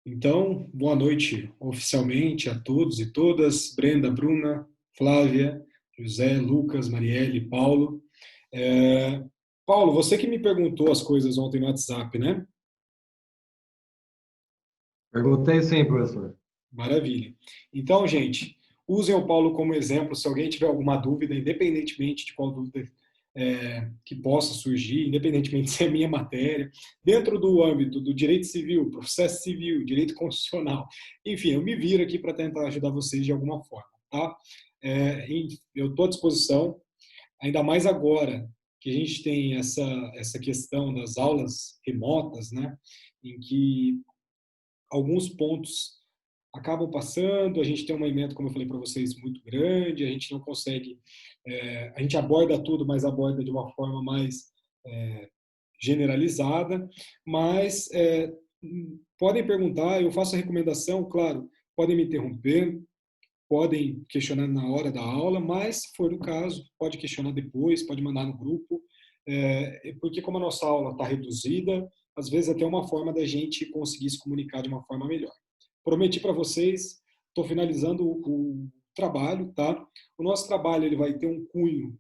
Então, boa noite oficialmente a todos e todas, Brenda, Bruna, Flávia, José, Lucas, Marielle, Paulo. É, Paulo, você que me perguntou as coisas ontem no WhatsApp, né? Perguntei sim, professor. Maravilha. Então, gente, usem o Paulo como exemplo. Se alguém tiver alguma dúvida, independentemente de qual dúvida que possa surgir, independentemente se é minha matéria, dentro do âmbito do direito civil, processo civil, direito constitucional, enfim, eu me viro aqui para tentar ajudar vocês de alguma forma, tá? Eu estou à disposição, ainda mais agora que a gente tem essa questão das aulas remotas, né? Em que alguns pontos acabam passando, a gente tem uma emenda, como eu falei para vocês, muito grande, a gente não consegue, a gente aborda tudo, mas aborda de uma forma mais generalizada, mas podem perguntar, eu faço a recomendação, claro, podem me interromper, podem questionar na hora da aula, mas se for o caso, pode questionar depois, pode mandar no grupo, porque como a nossa aula está reduzida, às vezes até uma forma da gente conseguir se comunicar de uma forma melhor. Prometi para vocês, estou finalizando o trabalho, tá? O nosso trabalho ele vai ter um cunho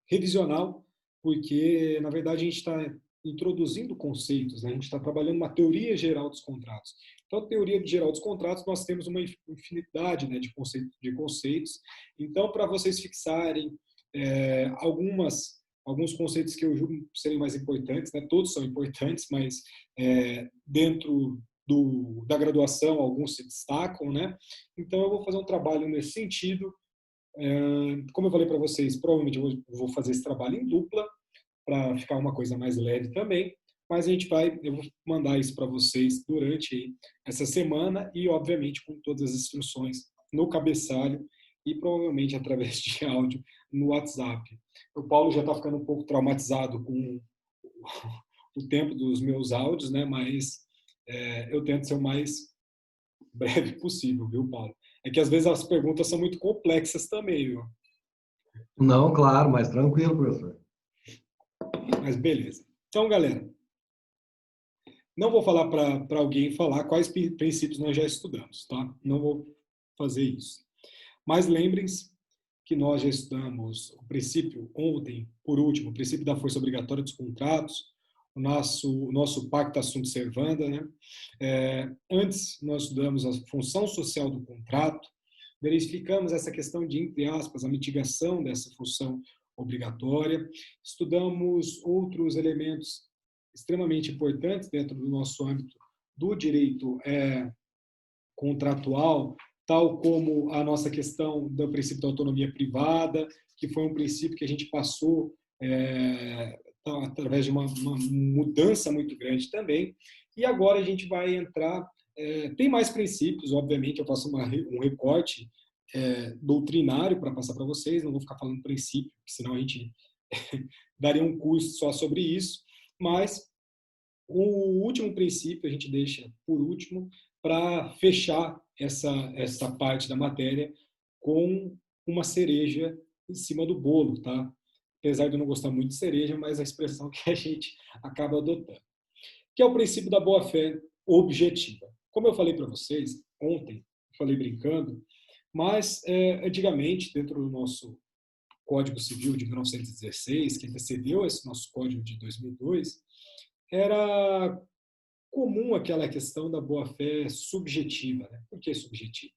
revisional, porque, na verdade, a gente está introduzindo conceitos, né? A gente está trabalhando uma teoria geral dos contratos. Então, a teoria geral dos contratos, nós temos uma infinidade, né, de conceitos. Então, para vocês fixarem alguns conceitos que eu julgo serem mais importantes, né? Todos são importantes, mas dentro da graduação alguns se destacam, né? Então, eu vou fazer um trabalho nesse sentido. Como eu falei para vocês, provavelmente eu vou fazer esse trabalho em dupla para ficar uma coisa mais leve também. Mas eu vou mandar isso para vocês durante essa semana e, obviamente, com todas as instruções no cabeçalho e provavelmente através de áudio no WhatsApp. O Paulo já está ficando um pouco traumatizado com o tempo dos meus áudios, né? Mas eu tento ser o mais breve possível, viu, Paulo? É que às vezes as perguntas são muito complexas também, viu? Não, claro, mas tranquilo, professor. Mas beleza. Então, galera, não vou falar para alguém falar quais princípios nós já estudamos, tá? Não vou fazer isso. Mas lembrem-se que nós já estudamos o princípio ontem, por último, o princípio da força obrigatória dos contratos, o nosso pacta sunt servanda, né? Antes, nós estudamos a função social do contrato, verificamos essa questão de, entre aspas, a mitigação dessa função obrigatória, estudamos outros elementos extremamente importantes dentro do nosso âmbito do direito contratual, tal como a nossa questão do princípio da autonomia privada, que foi um princípio que a gente passou através de uma mudança muito grande também. E agora a gente vai entrar. Tem mais princípios, obviamente, eu faço um recorte doutrinário para passar para vocês, não vou ficar falando princípio, senão a gente daria um curso só sobre isso, mas o último princípio a gente deixa por último para fechar essa parte da matéria com uma cereja em cima do bolo, tá? Apesar de eu não gostar muito de cereja, mas a expressão que a gente acaba adotando, que é o princípio da boa-fé objetiva. Como eu falei para vocês ontem, falei brincando, mas antigamente, dentro do nosso Código Civil de 1916, que antecedeu esse nosso Código de 2002, era comum aquela questão da boa-fé subjetiva. Né? Por que subjetiva?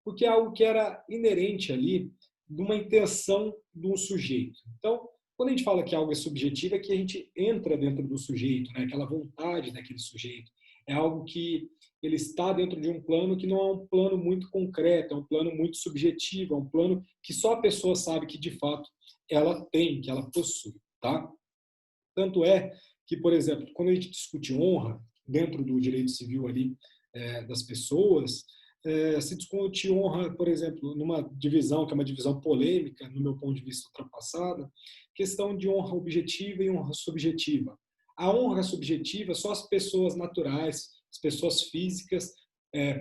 Porque é algo que era inerente ali de uma intenção de um sujeito. Então, quando a gente fala que algo é subjetivo, é que a gente entra dentro do sujeito, né? Aquela vontade daquele sujeito. É algo que ele está dentro de um plano que não é um plano muito concreto, é um plano muito subjetivo, é um plano que só a pessoa sabe que, de fato, ela tem, que ela possui. Tá? Tanto é que, por exemplo, quando a gente discute honra dentro do direito civil ali das pessoas, se discute honra, por exemplo, numa divisão que é uma divisão polêmica, no meu ponto de vista ultrapassada, questão de honra objetiva e honra subjetiva. A honra subjetiva só as pessoas naturais, as pessoas físicas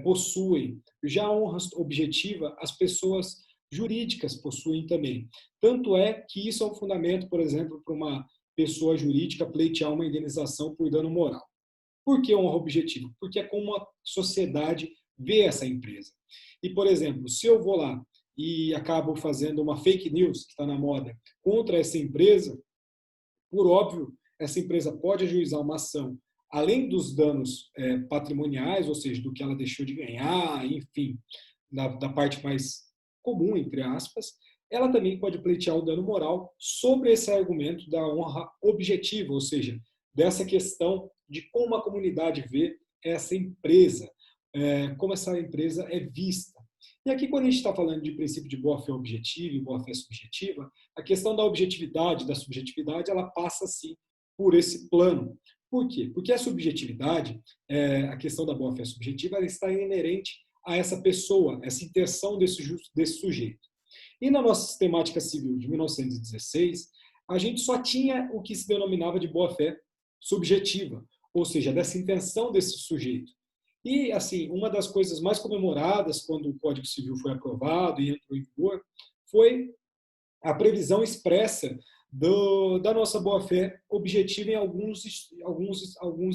possuem. Já a honra objetiva, as pessoas jurídicas possuem também. Tanto é que isso é um fundamento, por exemplo, para uma pessoa jurídica pleitear uma indenização por dano moral. Por que honra objetivo? Porque é como a sociedade vê essa empresa. E, por exemplo, se eu vou lá e acabo fazendo uma fake news, que está na moda, contra essa empresa, por óbvio, essa empresa pode ajuizar uma ação, além dos danos patrimoniais, ou seja, do que ela deixou de ganhar, enfim, da parte mais comum, entre aspas, ela também pode pleitear o dano moral sobre esse argumento da honra objetiva, ou seja, dessa questão de como a comunidade vê essa empresa, como essa empresa é vista. E aqui, quando a gente está falando de princípio de boa-fé objetiva e boa-fé subjetiva, a questão da objetividade, da subjetividade, ela passa, sim, por esse plano. Por quê? Porque a subjetividade, a questão da boa-fé subjetiva, ela está inerente a essa pessoa, essa intenção desse sujeito. E na nossa sistemática civil de 1916, a gente só tinha o que se denominava de boa-fé subjetiva, ou seja, dessa intenção desse sujeito. E, assim, uma das coisas mais comemoradas quando o Código Civil foi aprovado e entrou em vigor foi a previsão expressa da nossa boa-fé objetiva em alguns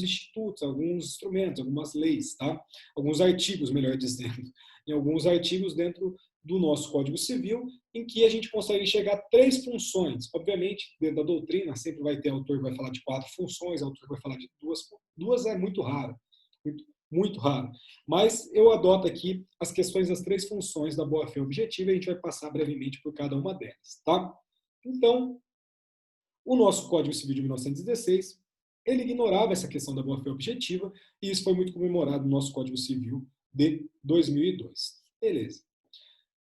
institutos, alguns instrumentos, algumas leis, tá? Alguns artigos, melhor dizendo, em alguns artigos dentro do nosso Código Civil, em que a gente consegue enxergar 3 funções. Obviamente, dentro da doutrina, sempre vai ter autor que vai falar de 4 funções, autor que vai falar de 2. 2 é muito raro, muito raro. Mas eu adoto aqui as questões das 3 funções da boa-fé objetiva e a gente vai passar brevemente por cada uma delas, tá? Então, o nosso Código Civil de 1916, ele ignorava essa questão da boa-fé objetiva e isso foi muito comemorado no nosso Código Civil de 2002. Beleza.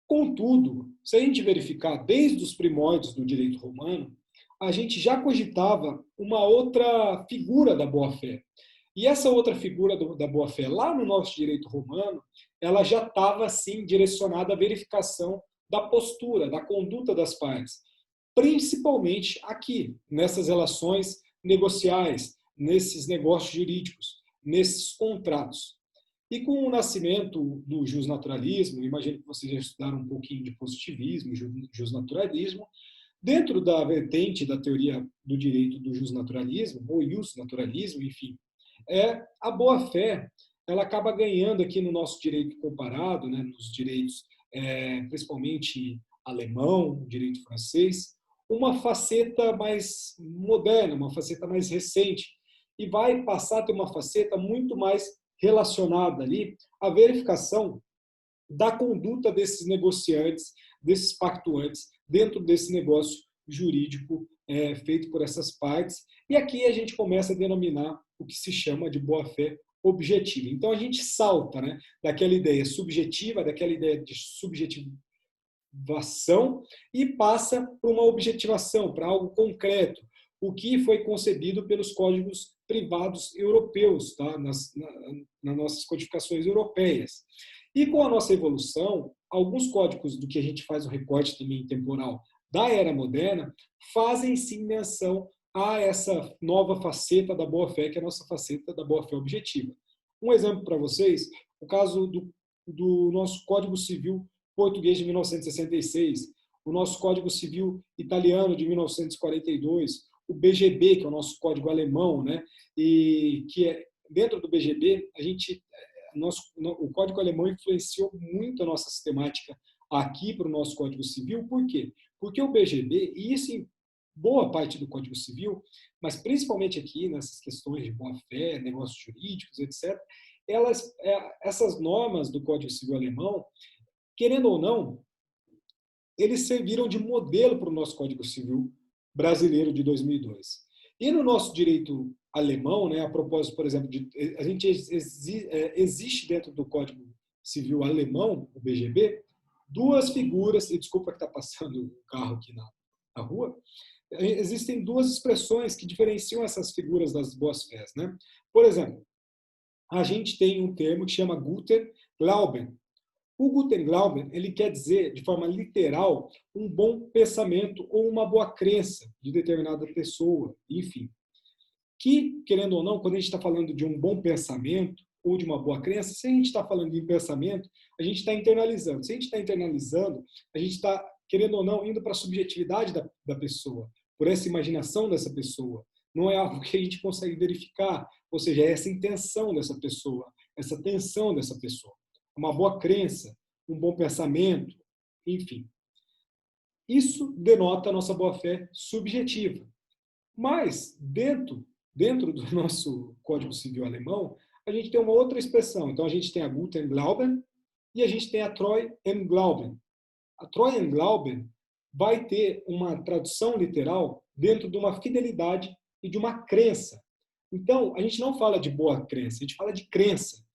Contudo, se a gente verificar desde os primórdios do direito romano, a gente já cogitava uma outra figura da boa-fé. E essa outra figura da boa-fé, lá no nosso direito romano, ela já estava, assim, direcionada à verificação da postura, da conduta das partes, principalmente aqui, nessas relações negociais, nesses negócios jurídicos, nesses contratos. E com o nascimento do justnaturalismo, imagino que vocês já estudaram um pouquinho de positivismo, justnaturalismo, dentro da vertente da teoria do direito do justnaturalismo, ou justnaturalismo, enfim, a boa-fé, ela acaba ganhando aqui no nosso direito comparado, né, nos direitos principalmente alemão, direito francês, uma faceta mais moderna, uma faceta mais recente, e vai passar a ter uma faceta muito mais relacionada ali à verificação da conduta desses negociantes, desses pactuantes, dentro desse negócio jurídico feito por essas partes. E aqui a gente começa a denominar o que se chama de boa-fé objetiva. Então a gente salta, né, daquela ideia subjetiva, daquela ideia de subjetivação e passa para uma objetivação, para algo concreto, o que foi concebido pelos códigos privados europeus, tá? nas nossas codificações europeias. E com a nossa evolução, alguns códigos do que a gente faz o recorte também temporal da era moderna fazem sim menção a essa nova faceta da boa-fé, que é a nossa faceta da boa-fé objetiva. Um exemplo para vocês, o caso do nosso Código Civil português de 1966, o nosso Código Civil italiano de 1942, o BGB, que é o nosso código alemão, né? E que dentro do BGB, o código alemão influenciou muito a nossa sistemática aqui para o nosso Código Civil. Por quê? Porque o BGB, e isso em boa parte do Código Civil, mas principalmente aqui nessas questões de boa-fé, negócios jurídicos, etc., essas normas do Código Civil alemão, querendo ou não, eles serviram de modelo para o nosso Código Civil brasileiro de 2002. E no nosso direito alemão, né, a propósito, por exemplo, a gente existe dentro do Código Civil alemão, o BGB, 2 figuras, e desculpa que está passando um carro aqui na rua, existem 2 expressões que diferenciam essas figuras das boas-fés, né? Por exemplo, a gente tem um termo que chama Guten Glauben. O Guten Glauben, ele quer dizer, de forma literal, um bom pensamento ou uma boa crença de determinada pessoa, enfim. Que, querendo ou não, quando a gente está falando de um bom pensamento ou de uma boa crença, se a gente está falando de pensamento, a gente está internalizando. Se a gente está internalizando, a gente está, querendo ou não, indo para a subjetividade da pessoa, por essa imaginação dessa pessoa. Não é algo que a gente consegue verificar, ou seja, é essa intenção dessa pessoa, essa tensão dessa pessoa, uma boa crença, um bom pensamento, enfim. Isso denota a nossa boa-fé subjetiva. Mas, dentro do nosso Código Civil alemão, a gente tem uma outra expressão. Então, a gente tem a Guten Glauben e a gente tem a Treuen Glauben. A Treuen Glauben vai ter uma tradução literal dentro de uma fidelidade e de uma crença. Então, a gente não fala de boa crença, a gente fala de crença.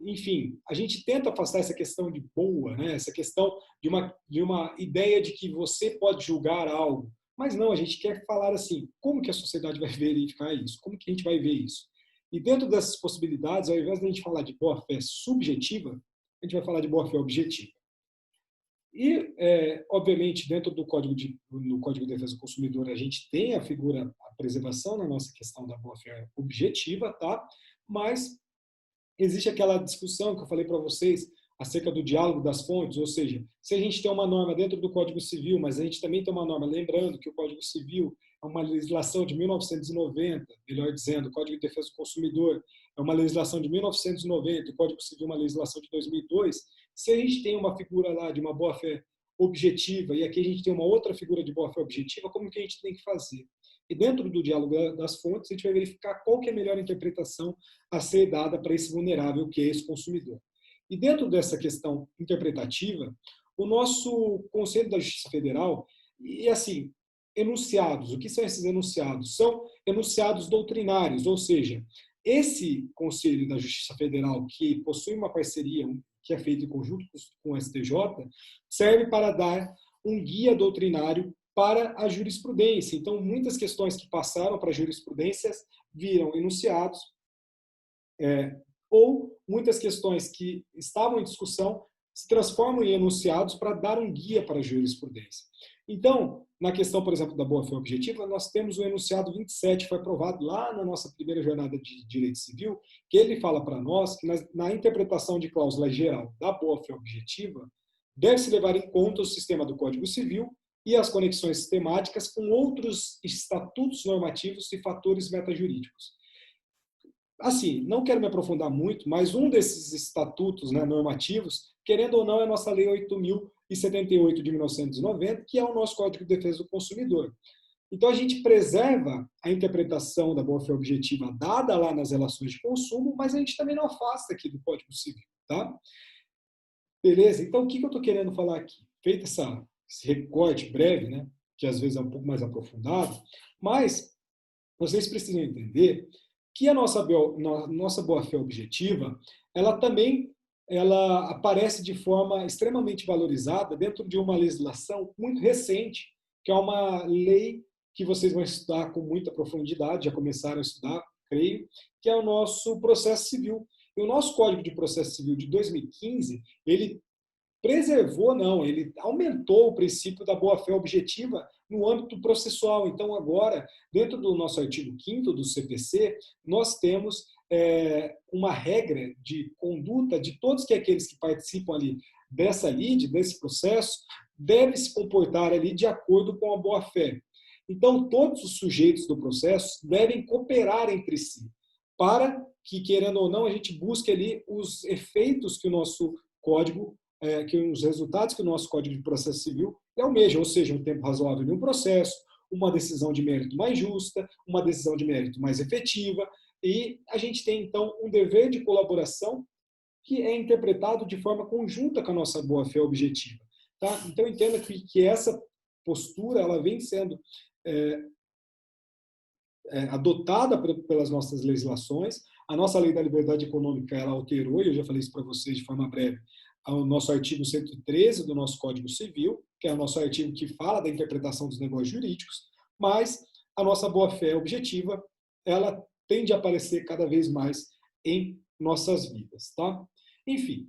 Enfim, a gente tenta afastar essa questão de boa, né? Essa questão de uma ideia de que você pode julgar algo. Mas não, a gente quer falar assim, como que a sociedade vai verificar isso? Como que a gente vai ver isso? E dentro dessas possibilidades, ao invés de a gente falar de boa-fé subjetiva, a gente vai falar de boa-fé objetiva. E, obviamente, dentro no Código de Defesa do Consumidor, a gente tem a figura, a preservação na nossa questão da boa-fé objetiva, tá? Mas existe aquela discussão que eu falei para vocês acerca do diálogo das fontes, ou seja, se a gente tem uma norma dentro do Código Civil, mas a gente também tem uma norma, lembrando que o Código Civil é uma legislação de 1990, melhor dizendo, o Código de Defesa do Consumidor é uma legislação de 1990, o Código Civil é uma legislação de 2002, se a gente tem uma figura lá de uma boa-fé objetiva e aqui a gente tem uma outra figura de boa-fé objetiva, como que a gente tem que fazer? E dentro do diálogo das fontes, a gente vai verificar qual que é a melhor interpretação a ser dada para esse vulnerável que é esse consumidor. E dentro dessa questão interpretativa, o nosso Conselho da Justiça Federal, e assim, enunciados, o que são esses enunciados? São enunciados doutrinários, ou seja, esse Conselho da Justiça Federal, que possui uma parceria, que é feito em conjunto com o STJ, serve para dar um guia doutrinário para a jurisprudência. Então, muitas questões que passaram para a jurisprudência viram enunciados, ou muitas questões que estavam em discussão se transformam em enunciados para dar um guia para a jurisprudência. Então, na questão, por exemplo, da boa-fé objetiva, nós temos o enunciado 27, que foi aprovado lá na nossa primeira jornada de direito civil, que ele fala para nós que na interpretação de cláusula geral da boa-fé objetiva, deve-se levar em conta o sistema do Código Civil e as conexões sistemáticas com outros estatutos normativos e fatores metajurídicos. Assim, não quero me aprofundar muito, mas um desses estatutos, né, normativos, querendo ou não, é a nossa Lei 8.078 de 1990, que é o nosso Código de Defesa do Consumidor. Então, a gente preserva a interpretação da boa-fé objetiva dada lá nas relações de consumo, mas a gente também não afasta aqui do Código Civil, tá? Beleza? Então, o que eu estou querendo falar aqui? Feito esse recorte breve, né, que às vezes é um pouco mais aprofundado, mas vocês precisam entender que a nossa boa-fé objetiva, ela aparece de forma extremamente valorizada dentro de uma legislação muito recente, que é uma lei que vocês vão estudar com muita profundidade, já começaram a estudar, creio, que é o nosso processo civil. E o nosso Código de Processo Civil de 2015, ele preservou, não, ele aumentou o princípio da boa-fé objetiva no âmbito processual. Então, agora, dentro do nosso artigo 5º do CPC, nós temos uma regra de conduta de todos aqueles que participam ali dessa lide, desse processo, devem se comportar ali de acordo com a boa-fé. Então, todos os sujeitos do processo devem cooperar entre si, para que, querendo ou não, a gente busque ali os efeitos que o nosso código que os resultados que o nosso Código de Processo Civil almeja, ou seja, um tempo razoável de um processo, uma decisão de mérito mais justa, uma decisão de mérito mais efetiva, e a gente tem, então, um dever de colaboração que é interpretado de forma conjunta com a nossa boa-fé objetiva. Tá? Então, entenda que essa postura ela vem sendo adotada pelas nossas legislações. A nossa Lei da Liberdade Econômica ela alterou, e eu já falei isso para vocês de forma breve, ao nosso artigo 113 do nosso Código Civil, que é o nosso artigo que fala da interpretação dos negócios jurídicos, mas a nossa boa-fé objetiva, ela tende a aparecer cada vez mais em nossas vidas, tá? Enfim,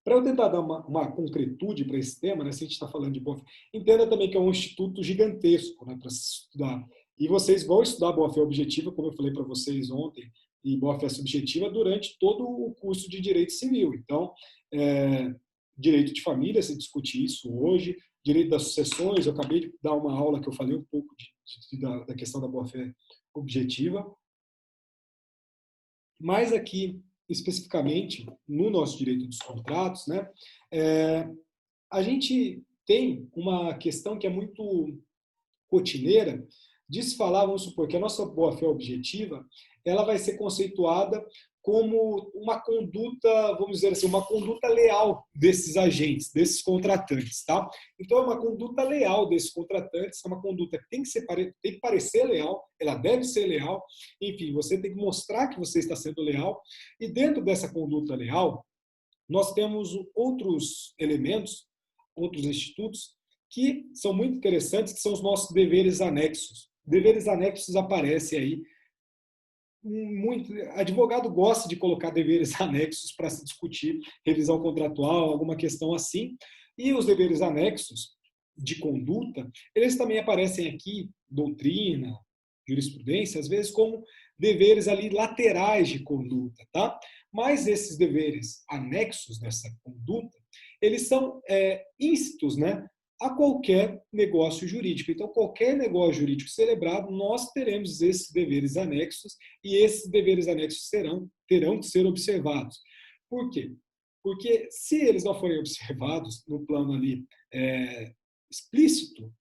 para eu tentar dar uma concretude para esse tema, né, se a gente está falando de boa-fé, entenda também que é um instituto gigantesco, né, para se estudar. E vocês vão estudar boa-fé objetiva, como eu falei para vocês ontem, e boa-fé subjetiva durante todo o curso de Direito Civil. Então, direito de família, se discute isso hoje, direito das sucessões, eu acabei de dar uma aula que eu falei um pouco da questão da boa-fé objetiva. Mas aqui, especificamente, no nosso direito dos contratos, né, é, a gente tem uma questão que é muito rotineira de se falar, vamos supor, que a nossa boa-fé objetiva, ela vai ser conceituada como uma conduta, vamos dizer assim, uma conduta leal desses agentes, desses contratantes, tá? Então, é uma conduta leal desses contratantes, é uma conduta que tem que parecer leal, ela deve ser leal, enfim, você tem que mostrar que você está sendo leal, e dentro dessa conduta leal, nós temos outros elementos, outros institutos, que são muito interessantes, que são os nossos deveres anexos. Deveres anexos aparecem aí. Muito, advogado gosta de colocar deveres anexos para se discutir revisão contratual, alguma questão assim. E os deveres anexos de conduta, eles também aparecem aqui, doutrina, jurisprudência, às vezes como deveres ali laterais de conduta, tá? Mas esses deveres anexos dessa conduta, eles são íncitos, né, a qualquer negócio jurídico. Então, qualquer negócio jurídico celebrado, nós teremos esses deveres anexos e esses deveres anexos terão de ser observados. Por quê? Porque se eles não forem observados no plano ali explícito,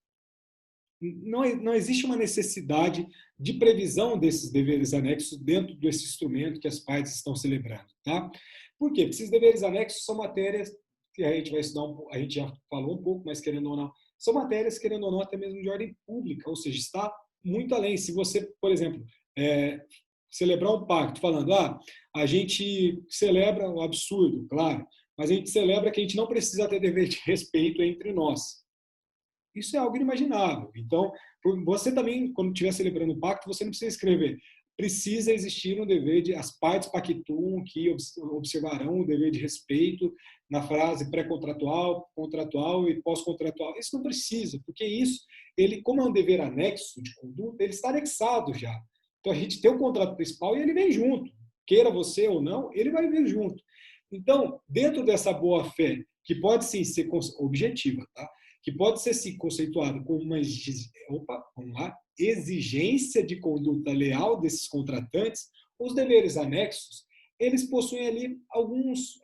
não existe uma necessidade de previsão desses deveres anexos dentro desse instrumento que as partes estão celebrando, tá? Por quê? Porque esses deveres anexos são matérias que a gente vai estudar, a gente já falou um pouco, mas querendo ou não, são matérias, querendo ou não, até mesmo de ordem pública, ou seja, está muito além. Se você, por exemplo, celebrar um pacto falando, a gente celebra o absurdo, claro, mas a gente celebra que a gente não precisa ter dever de respeito entre nós. Isso é algo inimaginável. Então, você também, quando estiver celebrando o pacto, você não precisa escrever. Precisa existir um dever de as partes pactuam que observarão o dever de respeito na frase pré-contratual, contratual e pós-contratual. Isso não precisa, porque isso, ele, como é um dever anexo de conduta, ele está anexado já. Então a gente tem o contrato principal e ele vem junto. Queira você ou não, ele vai vir junto. Então, dentro dessa boa-fé, que pode sim ser objetiva, tá? Que pode ser sim conceituado como uma exigência de conduta leal desses contratantes, os deveres anexos, eles possuem ali alguns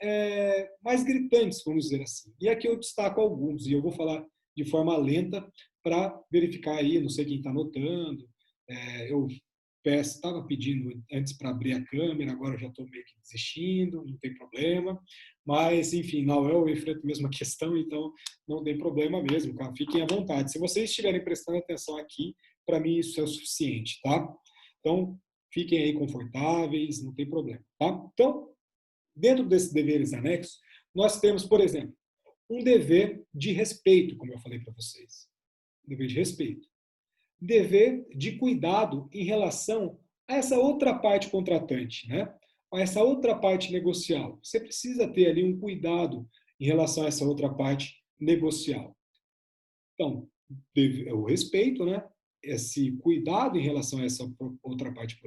mais gritantes, vamos dizer assim. E aqui eu destaco alguns, e eu vou falar de forma lenta para verificar aí, não sei quem está anotando, eu estava pedindo antes para abrir a câmera, agora eu já estou meio que desistindo, não tem problema. Mas, enfim, na UEL eu enfrento a mesma questão, então não tem problema mesmo, cara. Fiquem à vontade. Se vocês estiverem prestando atenção aqui, para mim isso é o suficiente, tá? Então, fiquem aí confortáveis, não tem problema, tá? Então, dentro desses deveres anexos, nós temos, por exemplo, um dever de respeito, como eu falei para vocês. Dever de respeito. Dever de cuidado em relação a essa outra parte contratante, né? A essa outra parte negocial. Você precisa ter ali um cuidado em relação a essa outra parte negocial. Então, o respeito, né? Esse cuidado em relação a essa outra parte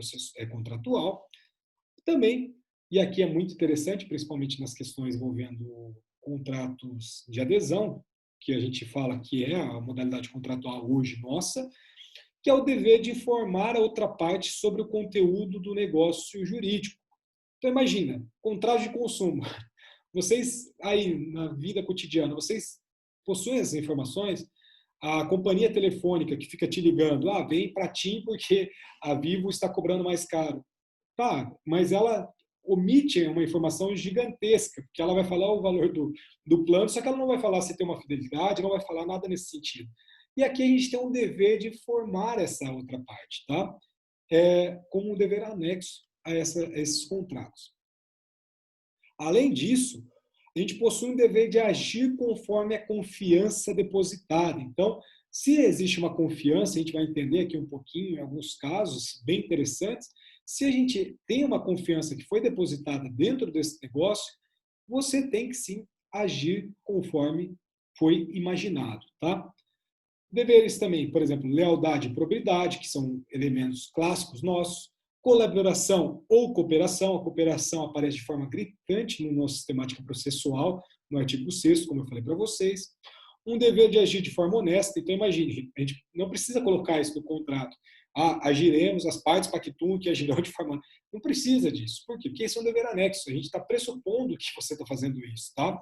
contratual. Também, e aqui é muito interessante, principalmente nas questões envolvendo contratos de adesão, que a gente fala que é a modalidade contratual hoje nossa, que é o dever de informar a outra parte sobre o conteúdo do negócio jurídico. Então, imagina, contrato de consumo. Vocês, aí, na vida cotidiana, vocês possuem essas informações? A companhia telefônica que fica te ligando, vem para TIM porque a Vivo está cobrando mais caro. Tá, mas ela omite uma informação gigantesca, porque ela vai falar o valor do plano, só que ela não vai falar se tem uma fidelidade, não vai falar nada nesse sentido. E aqui a gente tem um dever de formar essa outra parte, tá? Como um dever anexo a esses contratos. Além disso, a gente possui um dever de agir conforme a confiança depositada. Então, se existe uma confiança, a gente vai entender aqui um pouquinho, em alguns casos bem interessantes, se a gente tem uma confiança que foi depositada dentro desse negócio, você tem que sim agir conforme foi imaginado, tá? Deveres também, por exemplo, lealdade e probidade, que são elementos clássicos nossos, colaboração ou cooperação. A cooperação aparece de forma gritante no nosso sistemática processual, no artigo 6º, como eu falei para vocês. Um dever de agir de forma honesta. Então, imagine, a gente não precisa colocar isso no contrato, agiremos, as partes pactuam que agirão de forma... Não precisa disso. Por quê? Porque esse é um dever anexo. A gente está pressupondo que você está fazendo isso, tá?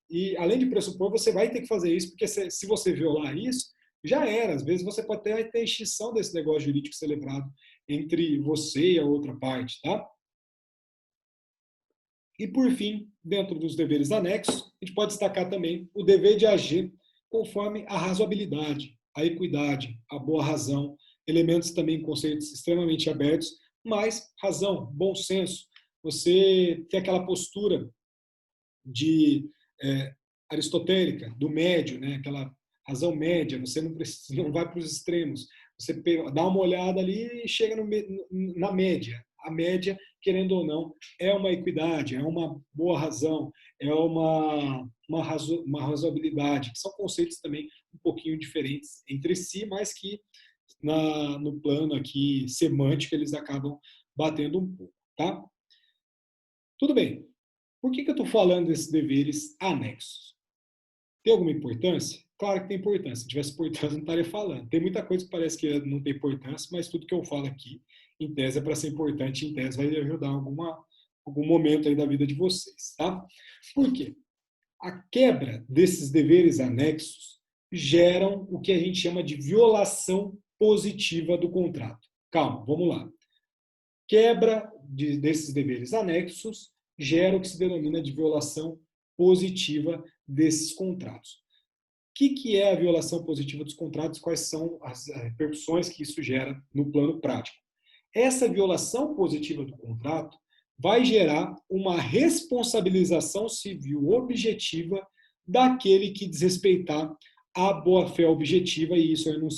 E, além de pressupor, você vai ter que fazer isso, porque se você violar isso, já era. Às vezes você pode até ter extinção desse negócio jurídico celebrado entre você e a outra parte, tá? E, por fim, dentro dos deveres anexos, a gente pode destacar também o dever de agir conforme a razoabilidade, a equidade, a boa razão, elementos também, conceitos extremamente abertos, mas razão, bom senso, você tem aquela postura de aristotélica, do médio, né? Aquela razão média, você não, precisa, não vai para os extremos, você dá uma olhada ali e chega na média. A média, querendo ou não, é uma equidade, é uma boa razão, é uma razoabilidade, que são conceitos também um pouquinho diferentes entre si, mas que no plano aqui semântico eles acabam batendo um pouco, tá? Tudo bem. Por que eu estou falando desses deveres anexos? Tem alguma importância? Claro que tem importância. Se tivesse importância, não estaria falando. Tem muita coisa que parece que não tem importância, mas tudo que eu falo aqui, em tese, é para ser importante, em tese, vai ajudar algum momento aí da vida de vocês, tá? Por quê? A quebra desses deveres anexos geram o que a gente chama de violação positiva do contrato. Calma, vamos lá. Quebra desses deveres anexos gera o que se denomina de violação positiva desses contratos. O que é a violação positiva dos contratos? Quais são as repercussões que isso gera no plano prático? Essa violação positiva do contrato vai gerar uma responsabilização civil objetiva daquele que desrespeitar a boa-fé objetiva, e isso é no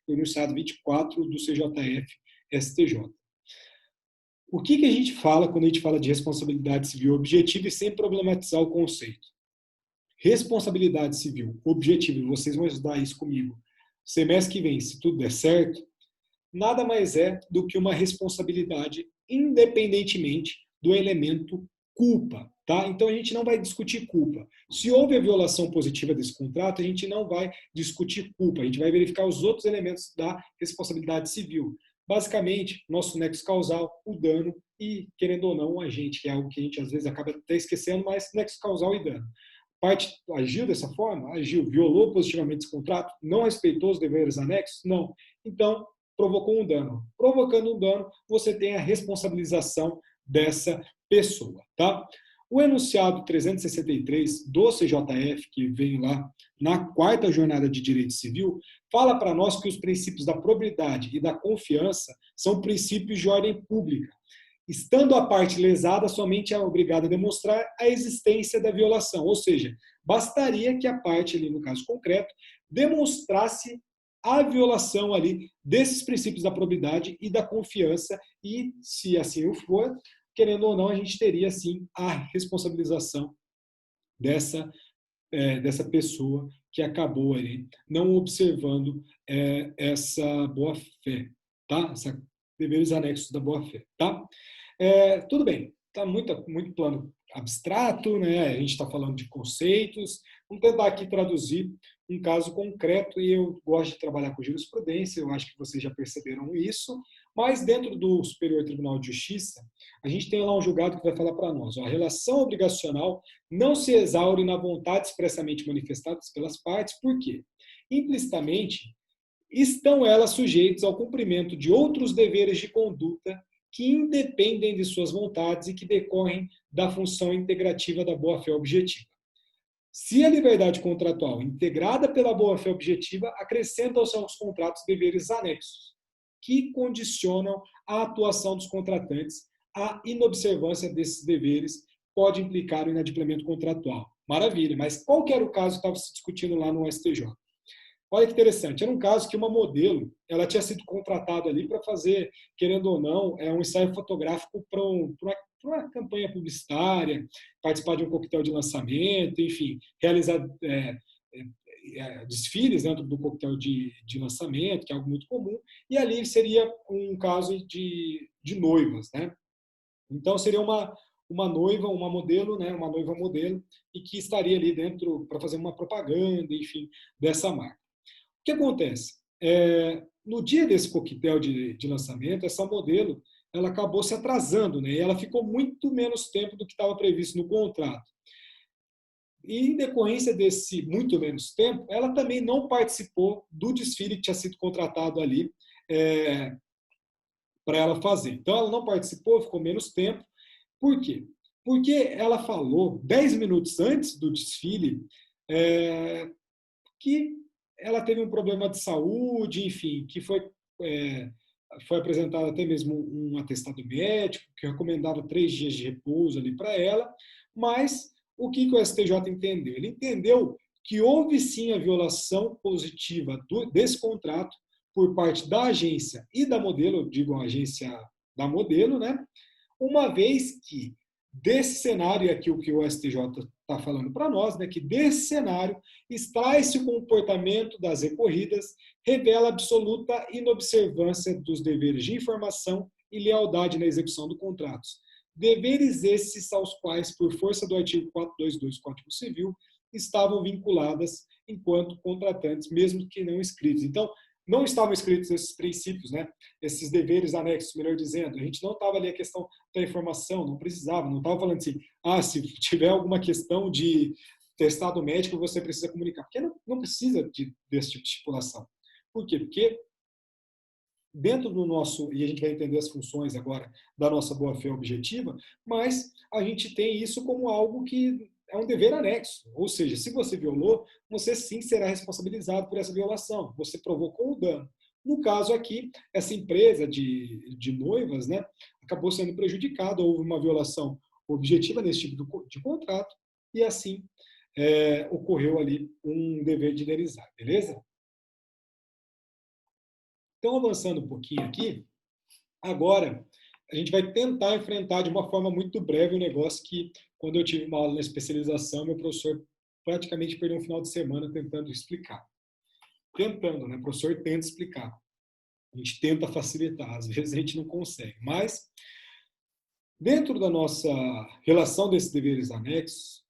enunciado 24 do CJF-STJ. O que a gente fala quando a gente fala de responsabilidade civil objetiva e sem problematizar o conceito? Responsabilidade civil objetiva, e vocês vão estudar isso comigo semestre que vem, se tudo der certo, nada mais é do que uma responsabilidade independentemente do elemento culpa, tá? Então a gente não vai discutir culpa. Se houve a violação positiva desse contrato, a gente não vai discutir culpa, a gente vai verificar os outros elementos da responsabilidade civil. Basicamente, nosso nexo causal, o dano e, querendo ou não, o agente, que é algo que a gente às vezes acaba até esquecendo, mas nexo causal e dano. Parte agiu dessa forma? Agiu, violou positivamente esse contrato? Não respeitou os deveres anexos? Não. Então, provocou um dano. Provocando um dano, você tem a responsabilização dessa pessoa, tá? O enunciado 363 do CJF, que veio lá na quarta jornada de direito civil, fala para nós que os princípios da probidade e da confiança são princípios de ordem pública. Estando a parte lesada, somente é obrigada a demonstrar a existência da violação, ou seja, bastaria que a parte, ali no caso concreto, demonstrasse a violação ali desses princípios da probidade e da confiança, e se assim o for, querendo ou não, a gente teria sim a responsabilização dessa pessoa que acabou ali não observando essa boa-fé, tá? Essa deveres anexos da boa-fé, tá? Tudo bem, está muito plano abstrato, né? A gente está falando de conceitos. Vamos tentar aqui traduzir um caso concreto, e eu gosto de trabalhar com jurisprudência, eu acho que vocês já perceberam isso, mas dentro do Superior Tribunal de Justiça, a gente tem lá um julgado que vai falar para nós, ó, a relação obrigacional não se exaure na vontade expressamente manifestada pelas partes, por quê? Implicitamente, estão elas sujeitas ao cumprimento de outros deveres de conduta que independem de suas vontades e que decorrem da função integrativa da boa-fé objetiva. Se a liberdade contratual integrada pela boa-fé objetiva acrescenta aos seus contratos deveres anexos, que condicionam a atuação dos contratantes, a inobservância desses deveres pode implicar o inadimplemento contratual. Maravilha, mas qual que era o caso que estava se discutindo lá no STJ? Olha que interessante, era um caso que uma modelo, ela tinha sido contratada ali para fazer, querendo ou não, um ensaio fotográfico para uma campanha publicitária, participar de um coquetel de lançamento, enfim, realizar desfiles dentro do coquetel de lançamento, que é algo muito comum, e ali seria um caso de noivas, né? Então seria uma noiva, uma modelo, né? Uma noiva modelo, e que estaria ali dentro para fazer uma propaganda, enfim, dessa marca. O que acontece? No dia desse coquetel de lançamento, essa modelo ela acabou se atrasando, né? E ela ficou muito menos tempo do que estava previsto no contrato. E, em decorrência desse muito menos tempo, ela também não participou do desfile que tinha sido contratado ali para ela fazer. Então, ela não participou, ficou menos tempo. Por quê? Porque ela falou 10 minutos antes do desfile que ela teve um problema de saúde, enfim, que foi apresentado até mesmo um atestado médico, que recomendava 3 dias de repouso ali para ela, mas o que o STJ entendeu? Ele entendeu que houve sim a violação positiva desse contrato por parte da agência e da modelo, eu digo a agência da modelo, né? Uma vez que desse cenário, e aqui o que o STJ está falando para nós, né, que desse cenário extrai-se o comportamento das recorridas, revela absoluta inobservância dos deveres de informação e lealdade na execução do contrato. Deveres esses aos quais, por força do artigo 422 do Código Civil, estavam vinculadas enquanto contratantes, mesmo que não escritos. Então, não estavam escritos esses princípios, né? Esses deveres anexos, melhor dizendo. A gente não estava ali a questão da informação, não precisava, não estava falando assim, se tiver alguma questão de testado médico, você precisa comunicar. Porque não precisa desse tipo de estipulação. Por quê? Porque dentro do nosso, e a gente vai entender as funções agora da nossa boa-fé objetiva, mas a gente tem isso como algo que é um dever anexo. Ou seja, se você violou, você sim será responsabilizado por essa violação. Você provocou o dano. No caso aqui, essa empresa de noivas, né, acabou sendo prejudicada, houve uma violação objetiva nesse tipo de contrato, e assim ocorreu ali um dever de indenizar, beleza? Então, avançando um pouquinho aqui, agora a gente vai tentar enfrentar de uma forma muito breve um negócio que, quando eu tive uma aula na especialização, meu professor praticamente perdeu um final de semana tentando explicar. Tentando, né? O professor tenta explicar. A gente tenta facilitar, às vezes a gente não consegue. Mas, dentro da nossa relação desses deveres anexos,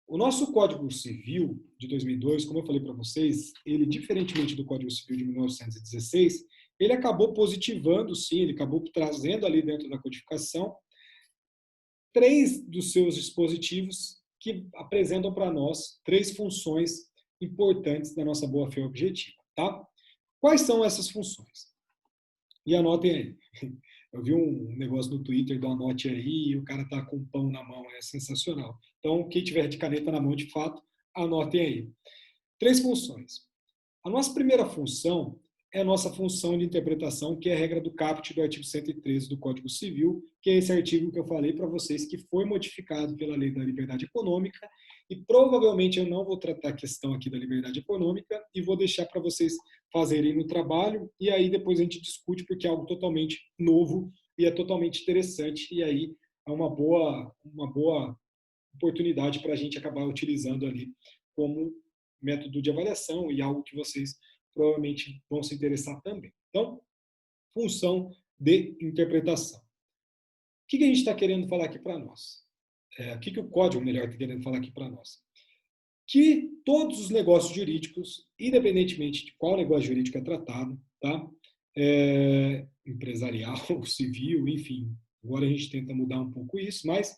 o nosso Código Civil de 2002, como eu falei para vocês, ele, diferentemente do Código Civil de 1916, ele acabou positivando, sim, ele acabou trazendo ali dentro da codificação 3 dos seus dispositivos que apresentam para nós 3 funções importantes da nossa boa-fé objetiva, tá? Quais são essas funções? E anotem aí. Eu vi um negócio no Twitter do anote aí, e o cara tá com pão na mão, é sensacional. Então, quem tiver de caneta na mão, de fato, anotem aí. 3 funções. A nossa primeira função é a nossa função de interpretação, que é a regra do caput do artigo 113 do Código Civil, que é esse artigo que eu falei para vocês, que foi modificado pela Lei da Liberdade Econômica, e provavelmente eu não vou tratar a questão aqui da liberdade econômica e vou deixar para vocês fazerem no trabalho, e aí depois a gente discute, porque é algo totalmente novo e é totalmente interessante, e aí é uma boa oportunidade para a gente acabar utilizando ali como método de avaliação e algo que vocês provavelmente vão se interessar também. Então, função de interpretação. O que a gente está querendo falar aqui para nós? O que o código, melhor, está querendo falar aqui para nós? Que todos os negócios jurídicos, independentemente de qual negócio jurídico é tratado, tá? Empresarial, civil, enfim, agora a gente tenta mudar um pouco isso, mas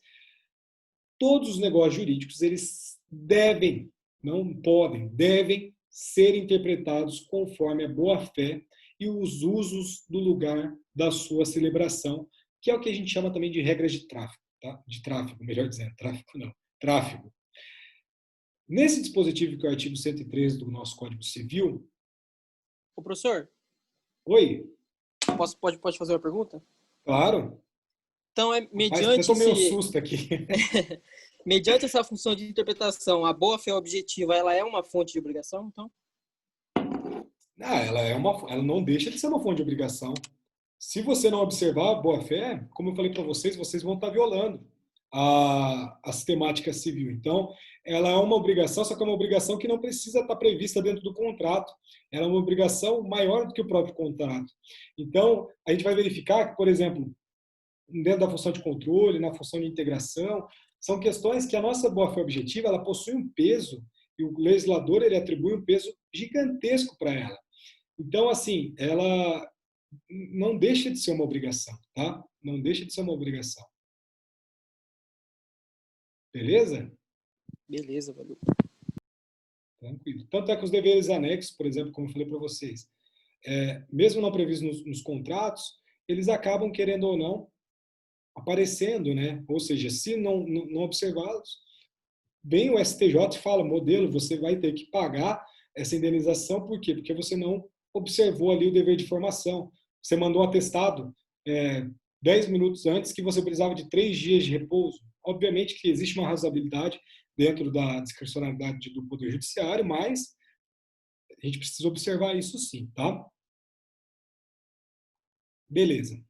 todos os negócios jurídicos, eles devem, não podem, devem ser interpretados conforme a boa-fé e os usos do lugar da sua celebração, que é o que a gente chama também de regras de tráfego, tá? De tráfego, melhor dizendo, tráfego não, tráfego. Nesse dispositivo, que é o artigo 113 do nosso Código Civil... Ô, professor? Oi? Pode fazer uma pergunta? Claro. Então, mediante Mas eu tomei um susto aqui. Mediante essa função de interpretação, a boa-fé objetiva, ela é uma fonte de obrigação, então? Ela não deixa de ser uma fonte de obrigação. Se você não observar a boa-fé, como eu falei para vocês vão estar violando a sistemática civil. Então, ela é uma obrigação, só que é uma obrigação que não precisa estar prevista dentro do contrato. Ela é uma obrigação maior do que o próprio contrato. Então, a gente vai verificar que, por exemplo, dentro da função de controle, na função de integração, são questões que a nossa boa-fé objetiva ela possui um peso, e o legislador ele atribui um peso gigantesco para ela. Então, assim, ela não deixa de ser uma obrigação, tá? Não deixa de ser uma obrigação. Beleza? Beleza, valeu. Tranquilo. Tanto é que os deveres anexos, por exemplo, como eu falei para vocês, mesmo não previstos nos contratos, eles acabam, querendo ou não, aparecendo, né? Ou seja, se não observados, vem o STJ e fala, modelo, você vai ter que pagar essa indenização, por quê? Porque você não observou ali o dever de formação. Você mandou um atestado 10 minutos antes que você precisava de 3 dias de repouso. Obviamente que existe uma razoabilidade dentro da discricionalidade do Poder Judiciário, mas a gente precisa observar isso sim, tá? Beleza.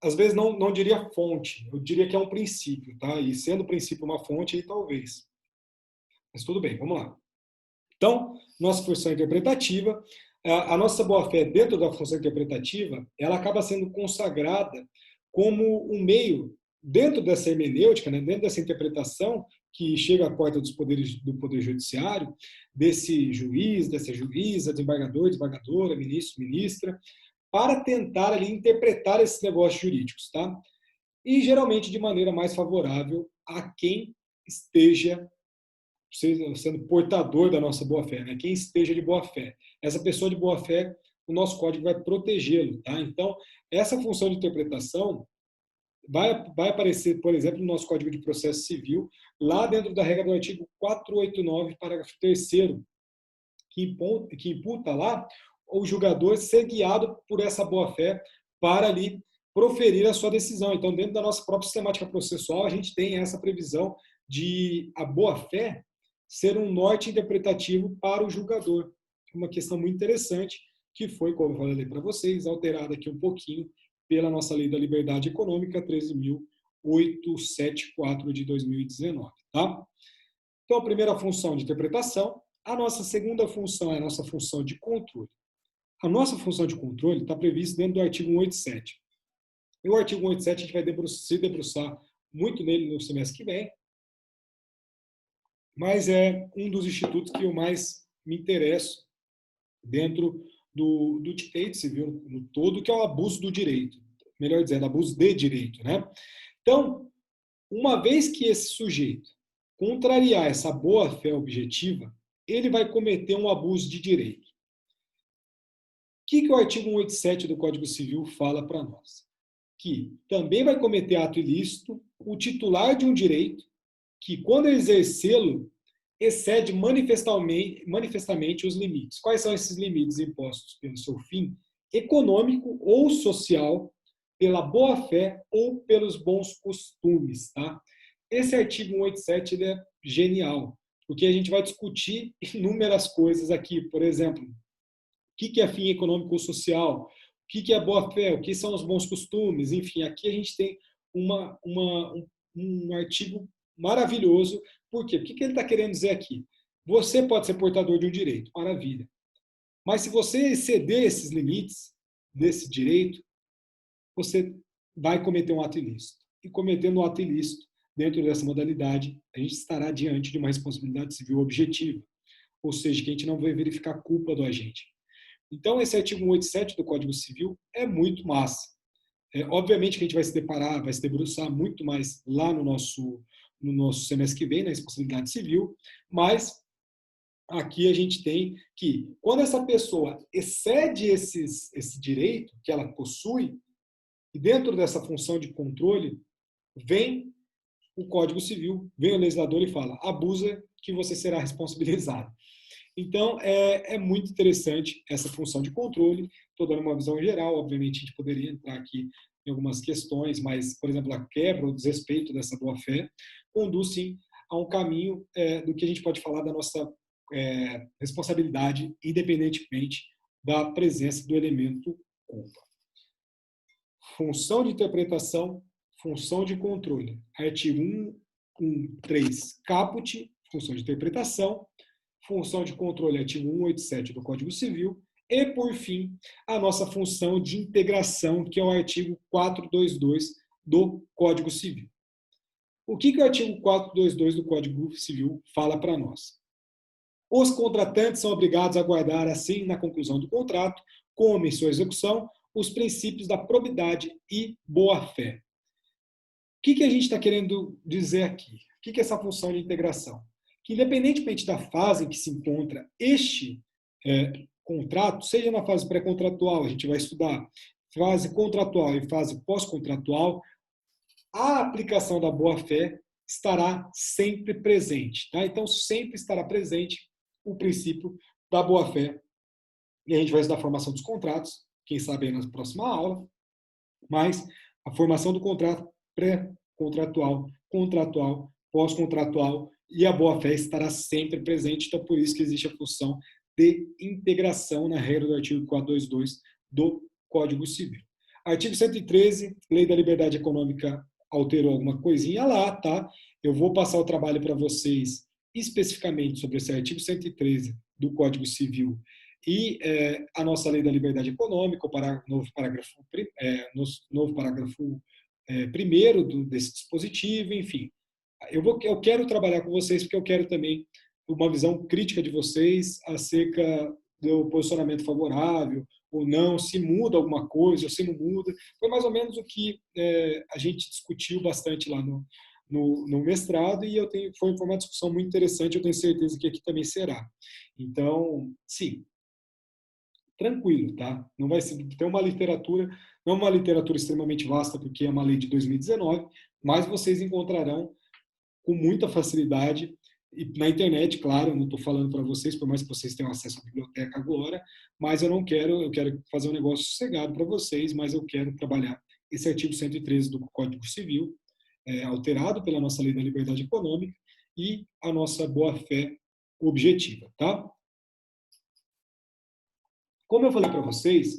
Às vezes não diria fonte, eu diria que é um princípio, tá? E sendo princípio uma fonte, aí talvez. Mas tudo bem, vamos lá. Então, nossa função interpretativa, a nossa boa-fé dentro da função interpretativa, ela acaba sendo consagrada como um meio, dentro dessa hermenêutica, né, dentro dessa interpretação que chega à porta dos poderes do Poder Judiciário, desse juiz, dessa juíza, desembargador, desembargadora, ministro, ministra, para tentar ali interpretar esses negócios jurídicos, tá? E geralmente de maneira mais favorável a quem esteja sendo portador da nossa boa-fé, né? Quem esteja de boa-fé. Essa pessoa de boa-fé, o nosso código vai protegê-lo, tá? Então, essa função de interpretação vai aparecer, por exemplo, no nosso Código de Processo Civil, lá dentro da regra do artigo 489, parágrafo 3º, que imputa lá o julgador ser guiado por essa boa-fé para ali proferir a sua decisão. Então, dentro da nossa própria sistemática processual, a gente tem essa previsão de a boa-fé ser um norte interpretativo para o julgador. Uma questão muito interessante, que foi, como eu falei para vocês, alterada aqui um pouquinho pela nossa Lei da Liberdade Econômica 13.874 de 2019. Tá? Então, a primeira função de interpretação. A nossa segunda função é a nossa função de controle. A nossa função de controle está prevista dentro do artigo 187. E o artigo 187 a gente vai se debruçar muito nele no semestre que vem, mas é um dos institutos que eu mais me interesso dentro do direito civil no todo, que é o abuso do direito. Melhor dizendo, abuso de direito, né? Então, uma vez que esse sujeito contrariar essa boa-fé objetiva, ele vai cometer um abuso de direito. O que o artigo 187 do Código Civil fala para nós? Que também vai cometer ato ilícito o titular de um direito que, quando exercê-lo, excede manifestamente os limites. Quais são esses limites impostos pelo seu fim econômico ou social, pela boa-fé ou pelos bons costumes, tá? Esse artigo 187 ele é genial, porque a gente vai discutir inúmeras coisas aqui. Por exemplo, o que é fim econômico ou social? O que é boa-fé? O que são os bons costumes? Enfim, aqui a gente tem um artigo maravilhoso. Por quê? O que ele está querendo dizer aqui? Você pode ser portador de um direito, maravilha. Mas se você exceder esses limites desse direito, você vai cometer um ato ilícito. E cometendo um ato ilícito, dentro dessa modalidade, a gente estará diante de uma responsabilidade civil objetiva. Ou seja, que a gente não vai verificar a culpa do agente. Então, esse artigo 187 do Código Civil é muito massa. Obviamente que a gente vai se deparar, vai se debruçar muito mais lá no nosso semestre que vem, na responsabilidade civil, mas aqui a gente tem que, quando essa pessoa excede esse direito que ela possui, e dentro dessa função de controle, vem o Código Civil, vem o legislador e fala, abusa que você será responsabilizado. Então, é muito interessante essa função de controle. Estou dando uma visão geral, obviamente a gente poderia entrar aqui em algumas questões, mas, por exemplo, a quebra ou desrespeito dessa boa-fé conduz, sim, a um caminho do que a gente pode falar da nossa responsabilidade, independentemente da presença do elemento culpa. Função de interpretação, função de controle. Artigo 113, caput, função de interpretação. Função de controle, artigo 187 do Código Civil, e, por fim, a nossa função de integração, que é o artigo 422 do Código Civil. O que o artigo 422 do Código Civil fala para nós? Os contratantes são obrigados a guardar, assim, na conclusão do contrato, como em sua execução, os princípios da probidade e boa-fé. O que a gente está querendo dizer aqui? O que é essa função de integração? Que, independentemente da fase em que se encontra este contrato, seja na fase pré-contratual, a gente vai estudar fase contratual e fase pós-contratual, a aplicação da boa-fé estará sempre presente. Tá? Então, sempre estará presente o princípio da boa-fé. E a gente vai estudar a formação dos contratos, quem sabe aí na próxima aula, mas a formação do contrato pré-contratual, contratual, pós-contratual e a boa-fé estará sempre presente. Então, por isso que existe a função de integração na regra do artigo 422 do Código Civil. Artigo 113, Lei da Liberdade Econômica alterou alguma coisinha lá, tá? Eu vou passar o trabalho para vocês especificamente sobre esse artigo 113 do Código Civil e a nossa Lei da Liberdade Econômica, o novo parágrafo primeiro desse dispositivo, enfim. Eu quero trabalhar com vocês porque eu quero também uma visão crítica de vocês acerca do posicionamento favorável ou não, se muda alguma coisa ou se não muda. Foi mais ou menos o que a gente discutiu bastante lá no mestrado e foi uma discussão muito interessante, eu tenho certeza que aqui também será. Então, sim, tranquilo, tá? Não vai ser, tem uma literatura, não é uma literatura extremamente vasta, porque é uma lei de 2019, mas vocês encontrarão com muita facilidade, e na internet, claro, eu não estou falando para vocês, por mais que vocês tenham acesso à biblioteca agora, mas eu quero fazer um negócio sossegado para vocês, mas eu quero trabalhar esse artigo 113 do Código Civil, alterado pela nossa Lei da Liberdade Econômica, e a nossa boa-fé objetiva, tá? Como eu falei para vocês,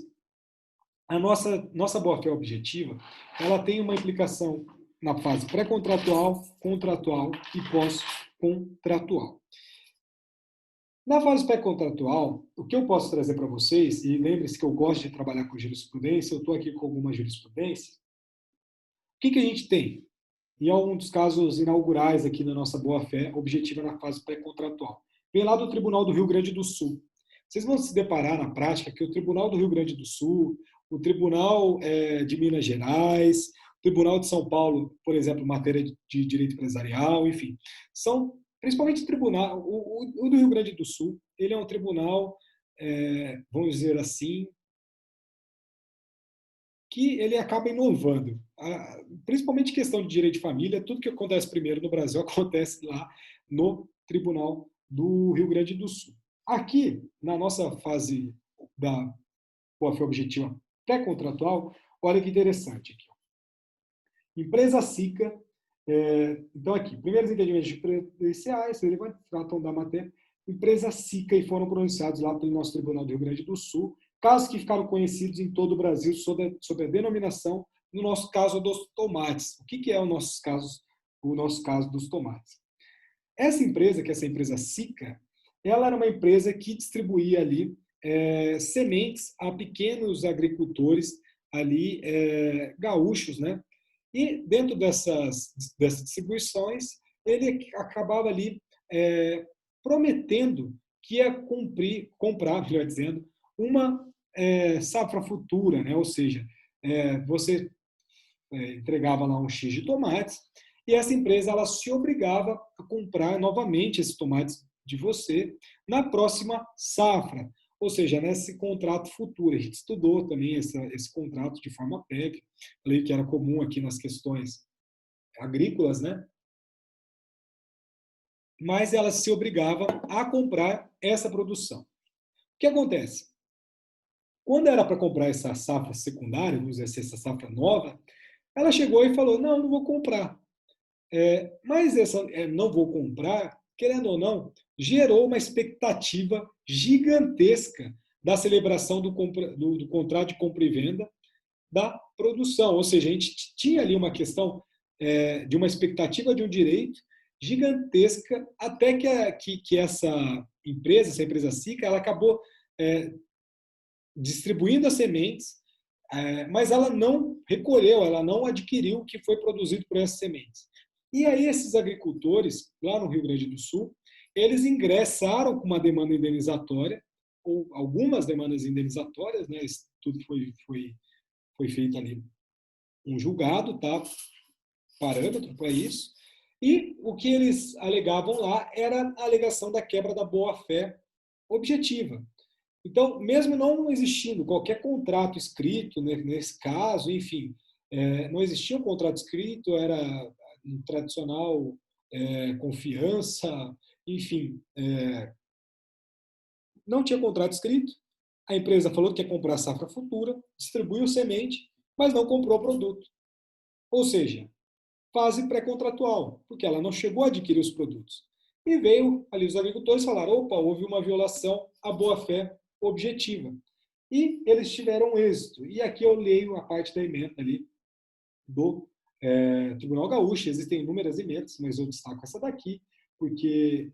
a nossa boa-fé objetiva, ela tem uma implicação na fase pré-contratual, contratual e pós-contratual. Na fase pré-contratual, o que eu posso trazer para vocês, e lembre-se que eu gosto de trabalhar com jurisprudência, eu estou aqui com alguma jurisprudência, o que a gente tem? E é um dos casos inaugurais aqui na nossa boa-fé objetiva na fase pré-contratual. Vem lá do Tribunal do Rio Grande do Sul. Vocês vão se deparar na prática que o Tribunal do Rio Grande do Sul, o Tribunal de Minas Gerais, o Tribunal de São Paulo, por exemplo, em matéria de direito empresarial, enfim, são principalmente tribunal. O do Rio Grande do Sul, ele é um tribunal, vamos dizer assim, que ele acaba inovando. Principalmente questão de direito de família, tudo que acontece primeiro no Brasil acontece lá no Tribunal do Rio Grande do Sul. Aqui, na nossa fase da boa-fé objetiva pré-contratual, olha que interessante aqui. Empresa SICA, então aqui, primeiros entendimentos jurisprudenciais, tratam da matéria, empresa SICA e foram pronunciados lá pelo nosso Tribunal do Rio Grande do Sul, casos que ficaram conhecidos em todo o Brasil sob a denominação, no nosso caso, dos tomates. O que é o nosso caso dos tomates? Essa empresa, que é essa empresa SICA, ela era uma empresa que distribuía ali sementes a pequenos agricultores ali, gaúchos, né? E dentro dessas distribuições, ele acabava ali prometendo que ia comprar, melhor dizendo, uma safra futura, né? Ou seja, você entregava lá um X de tomates e essa empresa ela se obrigava a comprar novamente esses tomates de você na próxima safra, ou seja, nesse contrato futuro. A gente estudou também esse contrato de forma prévia, falei que era comum aqui nas questões agrícolas, né? Mas ela se obrigava a comprar essa produção. O que acontece? Quando era para comprar essa safra secundária, vamos dizer assim, essa safra nova, ela chegou e falou, não vou comprar. Mas essa não vou comprar, querendo ou não, gerou uma expectativa gigantesca da celebração do contrato de compra e venda da produção. Ou seja, a gente tinha ali uma questão de uma expectativa de um direito gigantesca, até que essa empresa SICA, ela acabou distribuindo as sementes, mas ela não recolheu, ela não adquiriu o que foi produzido por essas sementes. E aí esses agricultores, lá no Rio Grande do Sul, eles ingressaram com uma demanda indenizatória, ou algumas demandas indenizatórias, né? Isso tudo foi feito ali um julgado, tá? Parâmetro para isso. E o que eles alegavam lá era a alegação da quebra da boa-fé objetiva. Então, mesmo não existindo qualquer contrato escrito, né, nesse caso, enfim, não existia um contrato escrito, era um tradicional confiança, enfim, não tinha contrato escrito, a empresa falou que ia comprar safra futura, distribuiu semente, mas não comprou o produto. Ou seja, fase pré-contratual, porque ela não chegou a adquirir os produtos. E veio ali os agricultores falaram, opa, houve uma violação à boa-fé objetiva. E eles tiveram êxito. E aqui eu leio a parte da emenda ali do Tribunal Gaúcho. Existem inúmeras emendas, mas eu destaco essa daqui, porque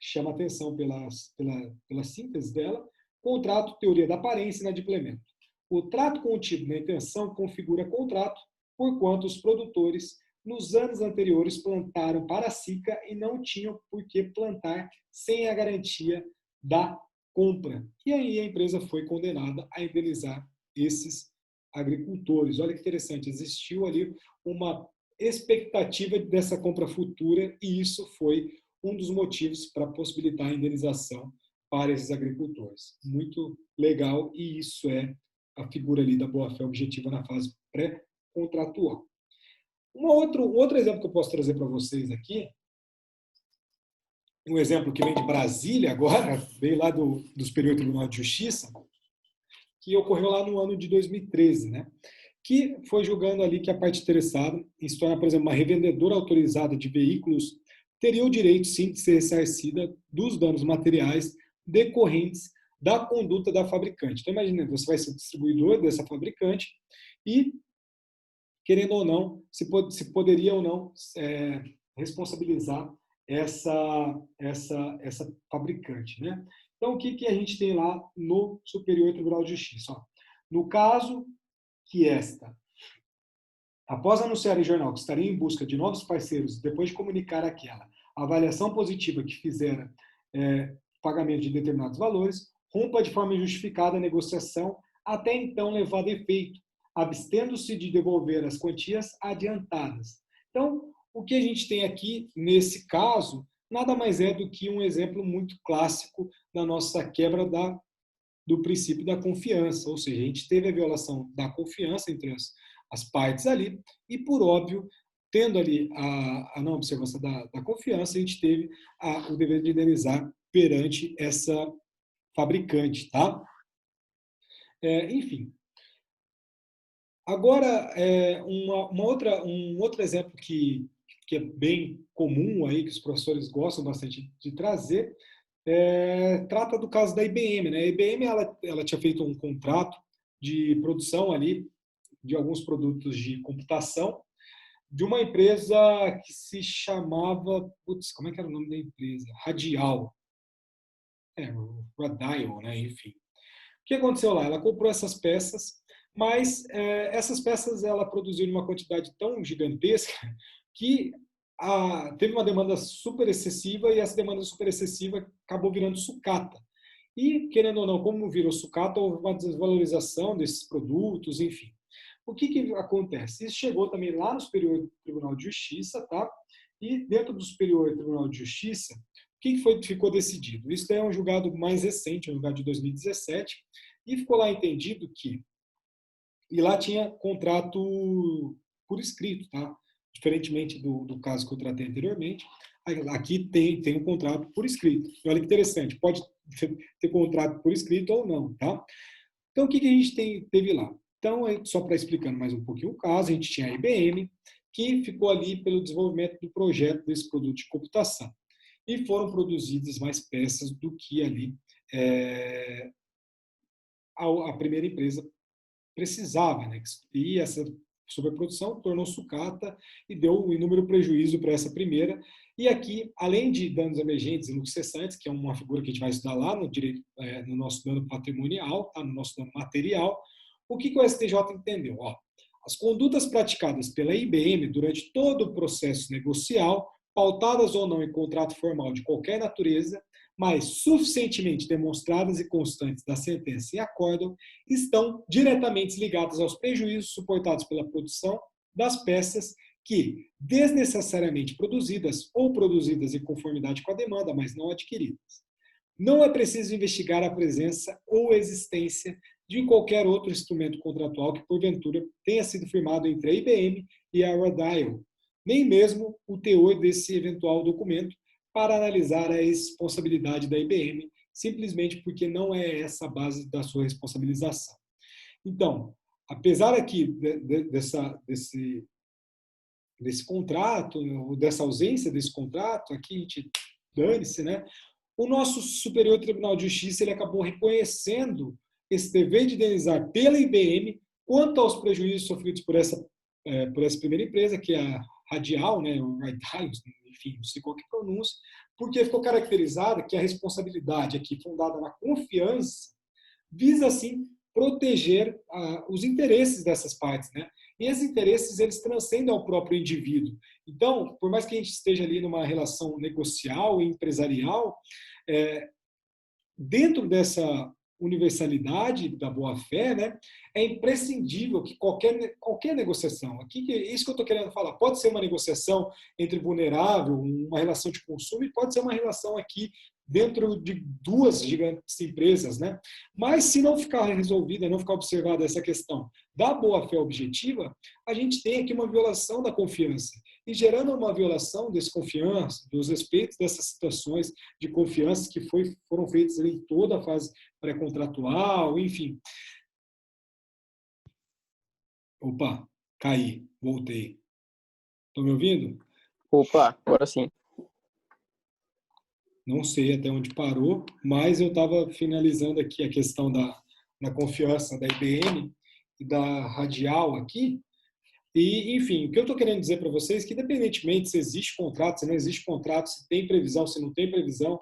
chama atenção pela síntese dela. Contrato, teoria da aparência e inadimplemento. O trato contido na intenção configura contrato, porquanto os produtores, nos anos anteriores, plantaram para a sica e não tinham por que plantar sem a garantia da compra. E aí a empresa foi condenada a indenizar esses agricultores. Olha que interessante, existiu ali uma expectativa dessa compra futura e isso foi um dos motivos para possibilitar a indenização para esses agricultores. Muito legal, e isso é a figura ali da boa-fé objetiva na fase pré-contratual. Um outro exemplo que eu posso trazer para vocês aqui, um exemplo que vem de Brasília agora, veio lá do Superior Tribunal de Justiça, que ocorreu lá no ano de 2013, né? Que foi julgando ali que a parte interessada em se tornar, por exemplo, uma revendedora autorizada de veículos teria o direito, sim, de ser ressarcida dos danos materiais decorrentes da conduta da fabricante. Então, imagina, você vai ser distribuidor dessa fabricante e, querendo ou não, se poderia ou não responsabilizar essa fabricante, né? Então, o que a gente tem lá no Superior Tribunal de Justiça? Ó, no caso que após anunciar em jornal que estaria em busca de novos parceiros, depois de comunicar aquela avaliação positiva que fizera pagamento de determinados valores, rompa de forma injustificada a negociação até então levada a efeito, abstendo-se de devolver as quantias adiantadas. Então, o que a gente tem aqui, nesse caso, nada mais é do que um exemplo muito clássico da nossa quebra do princípio da confiança, ou seja, a gente teve a violação da confiança entre as partes ali, e por óbvio, tendo ali a não observância da confiança, a gente teve o dever de indenizar perante essa fabricante, tá? Enfim. Agora, um outro exemplo que é bem comum aí, que os professores gostam bastante de trazer, trata do caso da IBM, né? A IBM ela tinha feito um contrato de produção ali de alguns produtos de computação de uma empresa que se chamava, como é que era o nome da empresa? Radial. Radial, né? Enfim. O que aconteceu lá? Ela comprou essas peças, mas essas peças ela produziu em uma quantidade tão gigantesca que teve uma demanda super excessiva e essa demanda super excessiva acabou virando sucata. E, querendo ou não, como virou sucata, houve uma desvalorização desses produtos, enfim. O que acontece? Isso chegou também lá no Superior Tribunal de Justiça, tá? E dentro do Superior Tribunal de Justiça, o que ficou decidido? Isso é um julgado mais recente, um julgado de 2017, e ficou lá entendido que, e lá tinha contrato por escrito, tá? Diferentemente do caso que eu tratei anteriormente, aqui tem um contrato por escrito. E olha que interessante, pode ter contrato por escrito ou não, tá? Então, o que a gente teve lá? Então, só para explicando mais um pouquinho o caso, a gente tinha a IBM, que ficou ali pelo desenvolvimento do projeto desse produto de computação. E foram produzidas mais peças do que ali a primeira empresa precisava, né? E essa sobreprodução tornou sucata e deu um inúmero prejuízo para essa primeira. E aqui, além de danos emergentes e lucros cessantes, que é uma figura que a gente vai estudar lá no direito, no nosso dano patrimonial, tá? No nosso dano material, o que o STJ entendeu? Ó, as condutas praticadas pela IBM durante todo o processo negocial pautadas ou não em contrato formal de qualquer natureza, mas suficientemente demonstradas e constantes da sentença e acórdão, estão diretamente ligadas aos prejuízos suportados pela produção das peças que, desnecessariamente produzidas ou produzidas em conformidade com a demanda, mas não adquiridas. Não é preciso investigar a presença ou existência de qualquer outro instrumento contratual que, porventura, tenha sido firmado entre a IBM e a Radial, nem mesmo o teor desse eventual documento, para analisar a responsabilidade da IBM, simplesmente porque não é essa a base da sua responsabilização. Então, apesar aqui desse contrato, ou dessa ausência desse contrato, aqui a gente dane-se, né? O nosso Superior Tribunal de Justiça ele acabou reconhecendo esse dever de indenizar pela IBM quanto aos prejuízos sofridos por essa primeira empresa, que é a Radial, né, o Radial, enfim, não sei qual que é a pronúncia, porque ficou caracterizada que a responsabilidade aqui fundada na confiança visa, assim, proteger os interesses dessas partes, né? E esses interesses, eles transcendem ao próprio indivíduo. Então, por mais que a gente esteja ali numa relação negocial e empresarial, dentro dessa universalidade da boa-fé, né, é imprescindível que qualquer negociação, aqui, isso que eu estou querendo falar, pode ser uma negociação entre vulnerável, uma relação de consumo, e pode ser uma relação aqui dentro de duas gigantes empresas, né? Mas se não ficar resolvida, não ficar observada essa questão da boa-fé objetiva, a gente tem aqui uma violação da confiança. E gerando uma violação dessa confiança, dos respeitos dessas situações de confiança que foram feitas em toda a fase pré-contratual, enfim. Opa, caí, voltei. Estão me ouvindo? Opa, agora sim. Não sei até onde parou, mas eu estava finalizando aqui a questão da confiança da IBM e da Radial aqui. E, enfim, o que eu estou querendo dizer para vocês é que, independentemente se existe contrato, se não existe contrato, se tem previsão, se não tem previsão,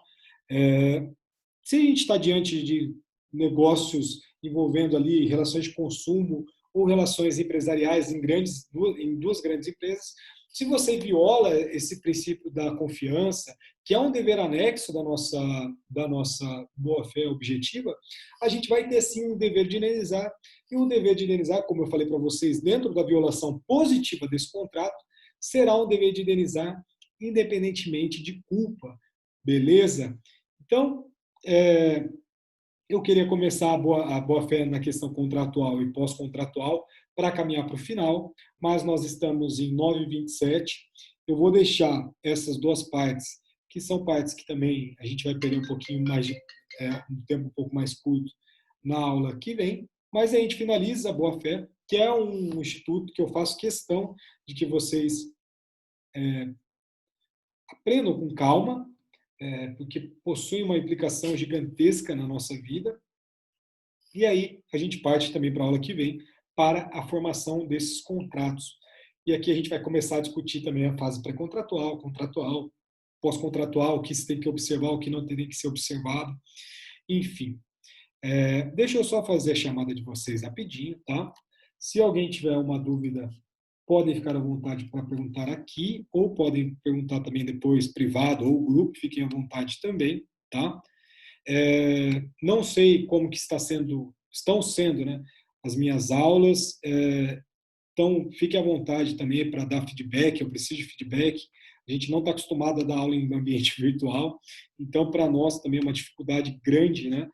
se a gente está diante de negócios envolvendo ali relações de consumo ou relações empresariais em duas grandes empresas, se você viola esse princípio da confiança, que é um dever anexo da nossa boa-fé objetiva, a gente vai ter sim um dever de indenizar. E o dever de indenizar, como eu falei para vocês, dentro da violação positiva desse contrato, será um dever de indenizar independentemente de culpa. Beleza? Então, eu queria começar a boa-fé na questão contratual e pós-contratual para caminhar para o final, mas nós estamos em 9h27. Eu vou deixar essas duas partes, que são partes que também a gente vai perder um pouquinho mais de um tempo um pouco mais curto na aula que vem, mas a gente finaliza a boa-fé, que é um instituto que eu faço questão de que vocês aprendam com calma, porque possui uma implicação gigantesca na nossa vida. E aí a gente parte também para a aula que vem para a formação desses contratos. E aqui a gente vai começar a discutir também a fase pré-contratual, contratual, pós-contratual, o que se tem que observar, o que não tem que ser observado. Enfim, deixa eu só fazer a chamada de vocês rapidinho, tá? Se alguém tiver uma dúvida, podem ficar à vontade para perguntar aqui, ou podem perguntar também depois privado ou grupo, fiquem à vontade também, tá? Não sei como que estão sendo, né, as minhas aulas, então fique à vontade também para dar feedback, eu preciso de feedback. A gente não está acostumado a dar aula em ambiente virtual, então para nós também é uma dificuldade grande, né,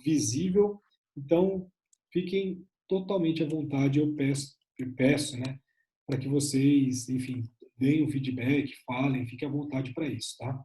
visível. Então fiquem totalmente à vontade, eu peço, né, para que vocês, enfim, deem um feedback, falem, fiquem à vontade para isso, tá?